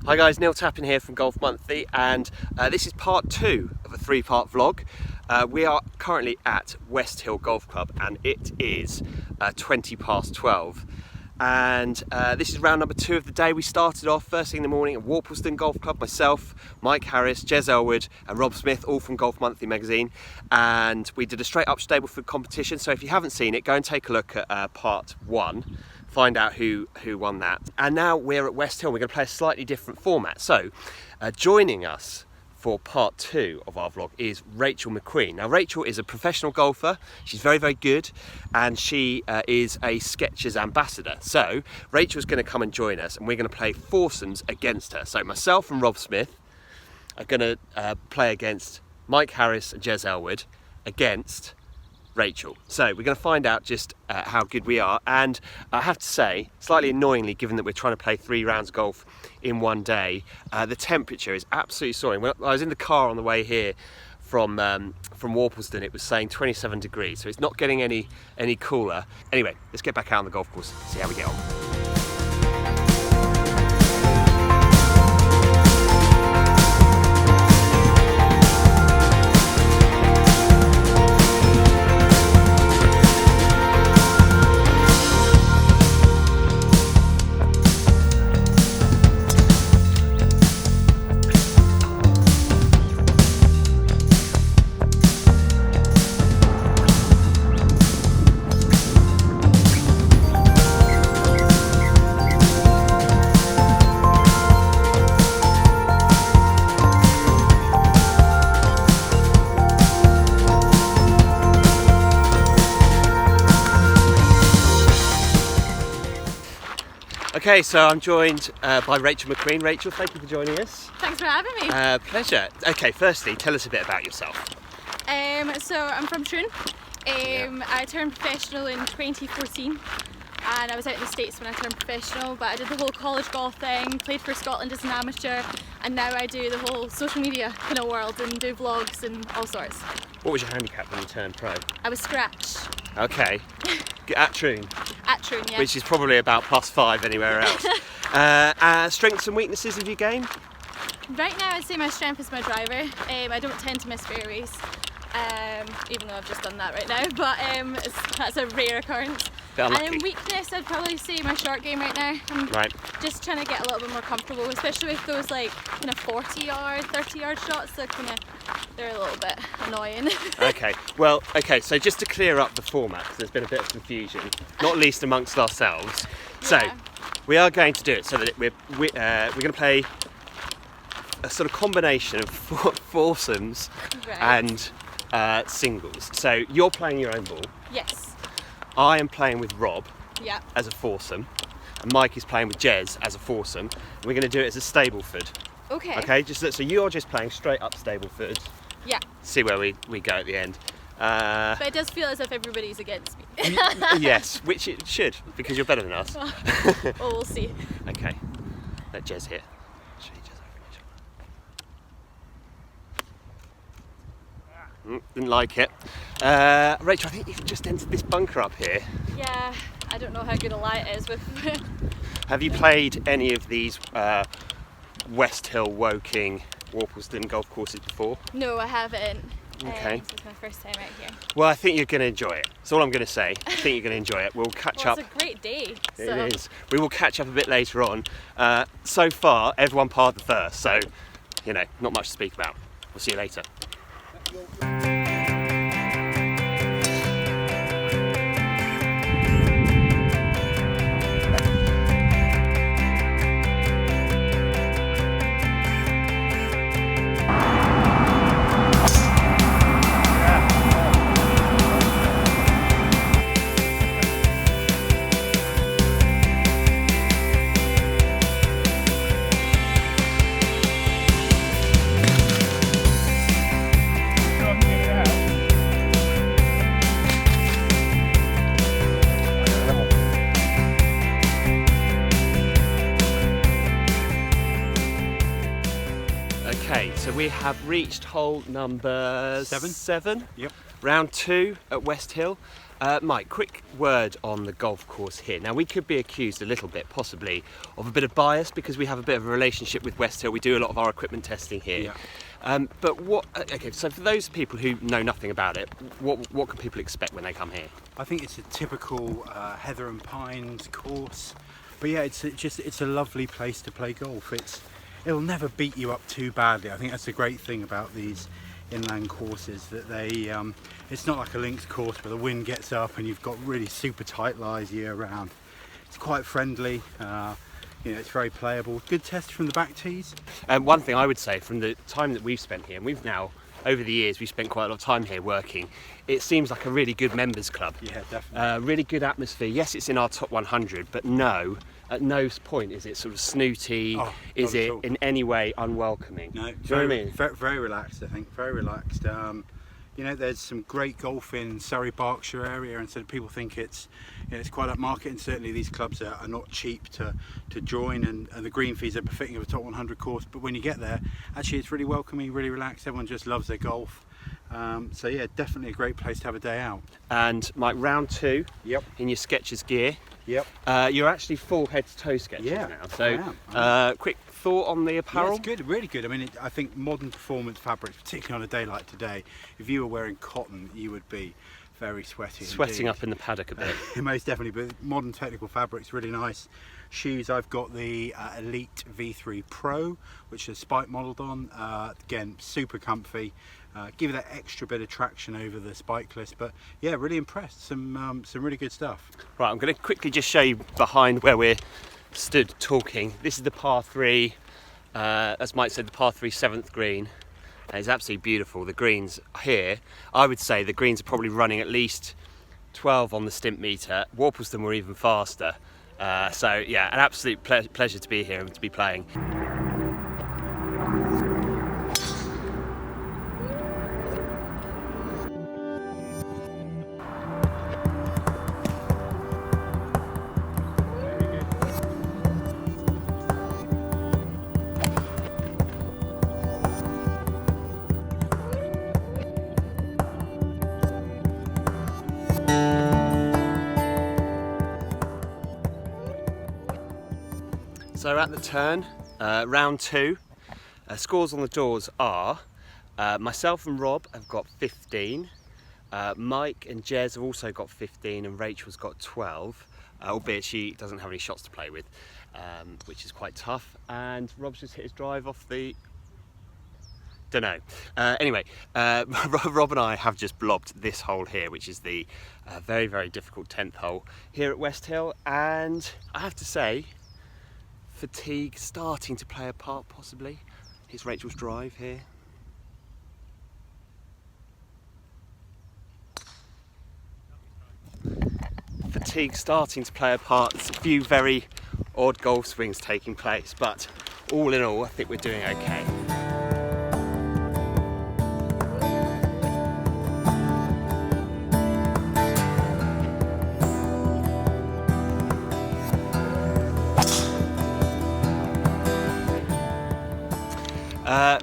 Hi guys, Neil Tappin here from Golf Monthly, and this is part 2 of a 3-part vlog. We are currently at West Hill Golf Club and it is 20 past 12. And this is round number 2 of the day. We started off first thing in the morning at Worplesdon Golf Club, myself, Mike Harris, Jez Elwood and Rob Smith, all from Golf Monthly magazine. And we did a straight up Stableford competition, so if you haven't seen it, go and take a look at part 1. Find out who won that. And now we're at West Hill. We're going to play a slightly different format. So joining us for part 2 of our vlog is Rachael McQueen. Now Rachael is a professional golfer. She's very, very good, and she is a Skechers ambassador. So Rachel's going to come and join us and we're going to play foursomes against her. So myself and Rob Smith are going to play against Mike Harris and Jez Elwood against Rachael. So we're going to find out just how good we are, and I have to say, slightly annoyingly, given that we're trying to play 3 rounds of golf in one day, the temperature is absolutely soaring. When I was in the car on the way here from Worplesdon, it was saying 27 degrees, so it's not getting any cooler. Anyway, let's get back out on the golf course, see how we get on. Okay, so I'm joined by Rachael McQueen. Rachael, thank you for joining us. Thanks for having me. Pleasure. Okay, firstly, tell us a bit about yourself. So I'm from Troon. I turned professional in 2014, and I was out in the States when I turned professional, but I did the whole college golf thing, played for Scotland as an amateur, and now I do the whole social media kind of world and do vlogs and all sorts. What was your handicap when you turned pro? I was scratch. Okay. At Troon? At Troon, yeah. Which is probably about +5 anywhere else. Strengths and weaknesses of your game? Right now I'd say my strength is my driver. I don't tend to miss fairways, even though I've just done that right now, but that's a rare occurrence. And in weakness, I'd probably say my short game right now. I'm just trying to get a little bit more comfortable, especially with those like kind of 40-yard, 30-yard shots. They're a little bit annoying. Okay, so just to clear up the format, because there's been a bit of confusion, not least amongst ourselves. So we are going to do it so that we're going to play a sort of combination of foursomes and singles. So you're playing your own ball. Yes. I am playing with Rob as a foursome, and Mike is playing with Jez as a foursome. And we're going to do it as a Stableford. Okay. Okay, so you're just playing straight up Stableford. Yeah. See where we go at the end. But it does feel as if everybody's against me. Yes, which it should, because you're better than us. Well, we'll see. Okay, let Jez hit. Didn't like it. Rachael, I think you've just entered this bunker up here. Yeah, I don't know how good a lie it is with. Have you played any of these West Hill, Woking, Worplesdon golf courses before? No, I haven't. Okay. This is my first time out here. Well, I think you're going to enjoy it. That's all I'm going to say. I think you're going to enjoy it. We'll catch up. It's a great day. It is. We will catch up a bit later on. So far, everyone parred the first, so, not much to speak about. We'll see you later. Okay, so we have reached hole number 7. Yep. Round 2 at West Hill. Mike, quick word on the golf course here. Now, we could be accused a little bit, possibly, of a bit of bias because we have a bit of a relationship with West Hill. We do a lot of our equipment testing here. Yeah. But what? Okay, so for those people who know nothing about it, what can people expect when they come here? I think it's a typical heather and pines course, but yeah, it's a lovely place to play golf. It'll never beat you up too badly. I think that's the great thing about these inland courses, that it's not like a links course where the wind gets up and you've got really super tight lies year round. It's quite friendly. It's very playable. Good test from the back tees. One thing I would say from the time that we've spent here, and we've now, over the years, we've spent quite a lot of time here working, it seems like a really good members club. Yeah, definitely. Really good atmosphere. Yes, it's in our top 100, but no, at no point is it sort of snooty, is it in any way unwelcoming? No, do you know what I mean? Very relaxed, I think, very relaxed. There's some great golf in Surrey, Berkshire area, and so people think it's quite upmarket, and certainly these clubs are not cheap to join, and the green fees are befitting of a top 100 course, but when you get there, actually it's really welcoming, really relaxed, everyone just loves their golf. So yeah, definitely a great place to have a day out. And Mike, round 2, Yep. in your Skechers gear. Yep. You're actually full head to toe Skechers now. So quick thought on the apparel? Yeah, it's good, really good. I mean, I think modern performance fabrics, particularly on a day like today, if you were wearing cotton, you would be very sweaty. Sweating up in the paddock a bit. Most definitely, but modern technical fabrics, really nice. Shoes, I've got the Elite V3 Pro, which is spike modelled on. Again, super comfy. Give it that extra bit of traction over the spikeless, but yeah, really impressed. Some really good stuff. Right, I'm going to quickly just show you behind where we're stood talking. This is the par 3, as Mike said, the par 3 7th green. It's absolutely beautiful. The greens here, I would say the greens are probably running at least 12 on the stimp meter. Worplesdon were even faster. So yeah, an absolute pleasure to be here and to be playing. So we're at the turn, round 2. Scores on the doors are, myself and Rob have got 15, Mike and Jez have also got 15, and Rachel's got 12, albeit she doesn't have any shots to play with, which is quite tough, and Rob's just hit his drive off the... don't know. Anyway, Rob and I have just blobbed this hole here, which is the very, very difficult 10th hole here at West Hill, and I have to say, fatigue starting to play a part, possibly. Here's Rachel's drive here. Fatigue starting to play a part. There's a few very odd golf swings taking place, but all in all, I think we're doing okay.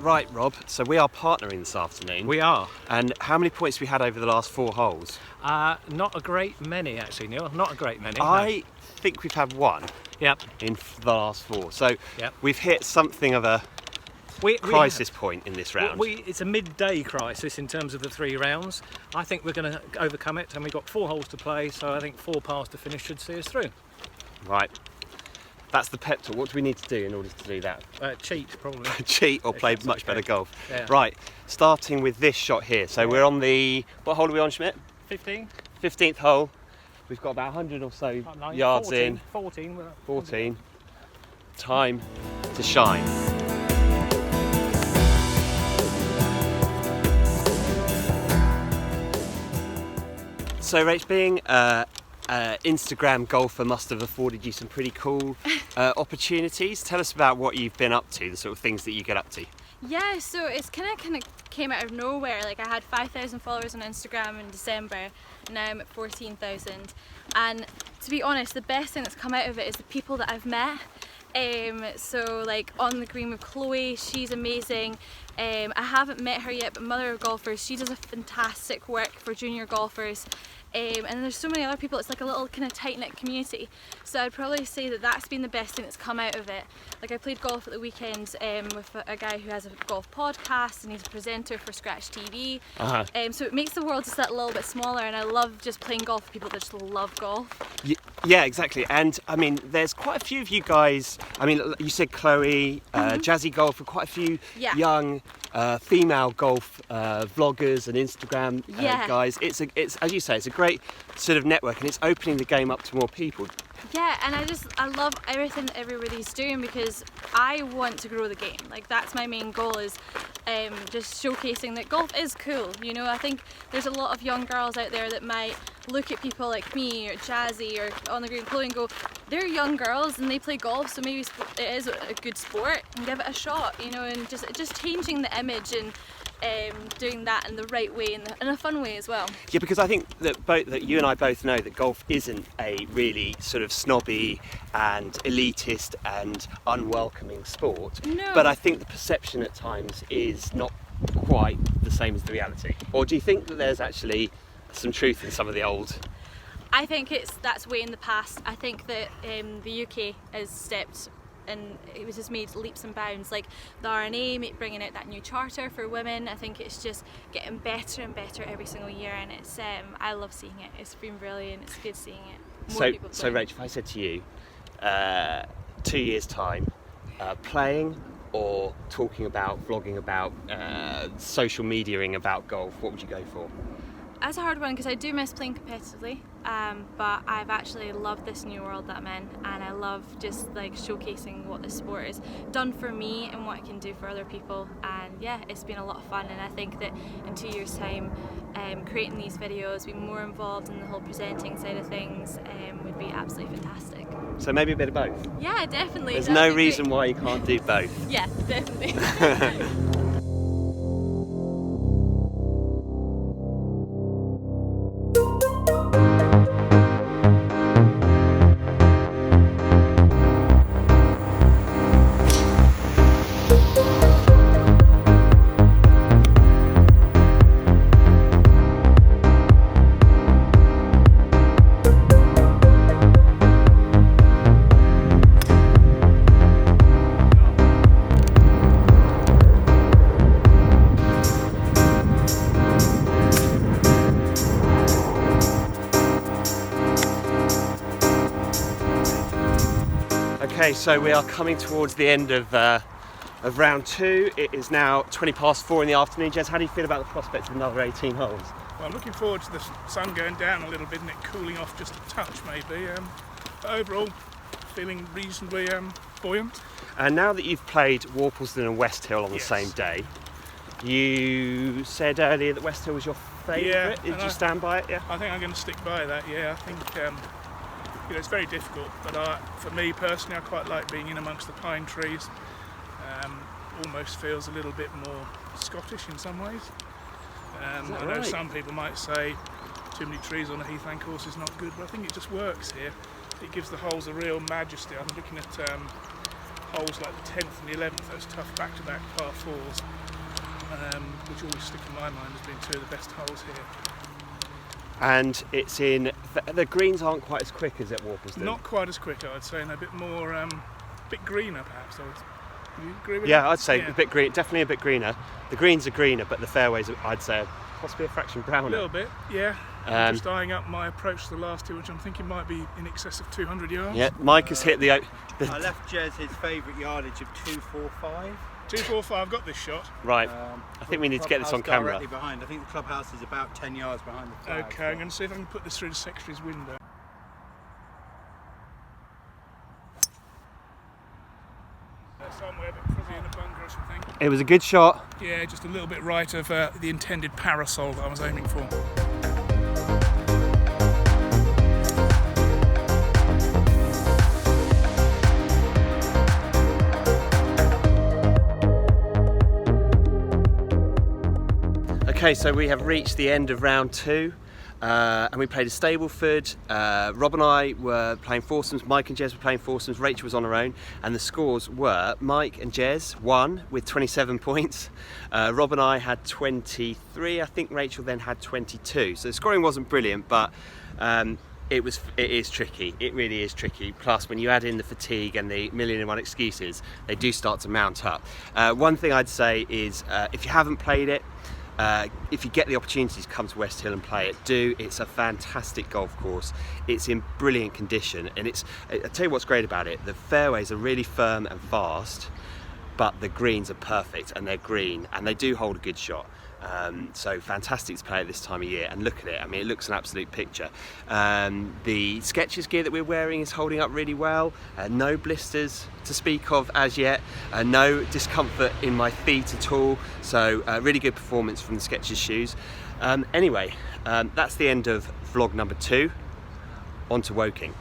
Right, Rob, so we are partnering this afternoon. We are. And how many points have we had over the last 4 holes? Not a great many, actually, Neil. Not a great many. I think we've had 1 in the last 4. So we've hit something of a crisis point in this round. It's a midday crisis in terms of the 3 rounds. I think we're going to overcome it, and we've got 4 holes to play, so I think 4 pars to finish should see us through. Right. That's the pep talk. What do we need to do in order to do that? Cheat, probably. Cheat or play much better golf. Yeah. Right, starting with this shot here. So we're on the... what hole are we on, Schmidt? 15. 15th hole. We've got about 100 or so yards 14, in. 14. 14. Time to shine. So, Rach, being Instagram golfer must have afforded you some pretty cool opportunities. Tell us about what you've been up to, the sort of things that you get up to. Yeah, so it's kind of came out of nowhere. Like, I had 5,000 followers on Instagram in December, and now I'm at 14,000. And to be honest, the best thing that's come out of it is the people that I've met. So like on the green with Chloe, she's amazing. I haven't met her yet, but Mother of Golfers, she does a fantastic work for junior golfers. and there's so many other people. It's like a little kind of tight-knit community. So I'd probably say that that's been the best thing that's come out of it. Like I played golf at the weekend with a guy who has a golf podcast, and he's a presenter for Scratch TV. So it makes the world just that little bit smaller, and I love just playing golf with people that just love golf. Yeah, exactly. And I mean, there's quite a few of you guys. I mean, you said Chloe, Jazzy Golf, and quite a few young female golf vloggers and Instagram guys. It's as you say, it's a great sort of network, and it's opening the game up to more people. Yeah, and I love everything that everybody's doing, because I want to grow the game. Like that's my main goal, is just showcasing that golf is cool. You know, I think there's a lot of young girls out there that might look at people like me or Jazzy or On the Green Chloe and go, they're young girls and they play golf, so maybe it is a good sport, and give it a shot. You know, and just changing the image and doing that in the right way, in a fun way as well. Yeah, because I think that you and I both know that golf isn't a really sort of snobby and elitist and unwelcoming sport. No. But I think the perception at times is not quite the same as the reality. Or do you think that there's actually some truth in some of the old? I think that's way in the past. I think that the UK has stepped, and it was just made leaps and bounds. Like the RNA bringing out that new charter for women, I think it's just getting better and better every single year, and it's I love seeing it. It's been brilliant. It's good seeing it. More people so Rach, if I said to you, 2 years time, playing or talking about, vlogging about, social mediaing about golf, what would you go for? That's a hard one, because I do miss playing competitively, but I've actually loved this new world that I'm in, and I love just like showcasing what this sport has done for me and what it can do for other people. And yeah, it's been a lot of fun, and I think that in 2 years time, creating these videos, being more involved in the whole presenting side of things, would be absolutely fantastic. So maybe a bit of both? Yeah, definitely. There's no reason why you can't do both. Yeah, definitely. Okay, so we are coming towards the end of round 2. It is now 20 past 4 in the afternoon. Jez, how do you feel about the prospects of another 18 holes? Well, I'm looking forward to the sun going down a little bit and it cooling off just a touch maybe. But overall, feeling reasonably buoyant. And now that you've played Worplesdon and West Hill on the same day, you said earlier that West Hill was your favourite. Yeah, Did you stand by it? Yeah. I think I'm going to stick by that. Yeah, I think you know, it's very difficult, but for me personally, I quite like being in amongst the pine trees. Almost feels a little bit more Scottish in some ways. I know some people might say too many trees on a heathland course is not good, but I think it just works here. It gives the holes a real majesty. I'm looking at holes like the 10th and the 11th, those tough back-to-back par 4s, which always stick in my mind as being two of the best holes here. And it's in, the greens aren't quite as quick as at Worplesdon. Not quite as quick, I would say, and a bit more, bit greener perhaps. Do you agree with that? Yeah, I'd say a bit green, definitely a bit greener. The greens are greener, but the fairways, I'd say, are possibly a fraction browner. A little bit, yeah. I'm just eyeing up my approach to the last two, which I'm thinking might be in excess of 200 yards. Yeah, Mike has hit the I left Jez his favourite yardage of 245. 245, I've got this shot. Right, I think we need to get this on camera. Directly behind. I think the clubhouse is about 10 yards behind the flag. Okay, I'm going to see if I can put this through the secretary's window. Somewhere a bit fuzzy in a bunker or something. It was a good shot. Yeah, just a little bit right of the intended parasol that I was aiming for. Okay, so we have reached the end of round 2. and we played at Stableford. Rob and I were playing foursomes, Mike and Jez were playing foursomes, Rachel was on her own, and the scores were Mike and Jez won with 27 points, Rob and I had 23, I think Rachel then had 22, so the scoring wasn't brilliant, but it is tricky, it really is tricky. Plus when you add in the fatigue and the million and one excuses, they do start to mount up. One thing I'd say is if you haven't played it, if you get the opportunity to come to West Hill and play it, do. It's a fantastic golf course. It's in brilliant condition, and I tell you what's great about it, the fairways are really firm and fast, but the greens are perfect and they're green and they do hold a good shot. So fantastic to play at this time of year, and look at it, I mean it looks an absolute picture. The Skechers gear that we're wearing is holding up really well, no blisters to speak of as yet, no discomfort in my feet at all, so really good performance from the Skechers shoes. Anyway, that's the end of vlog number 2, on to Woking.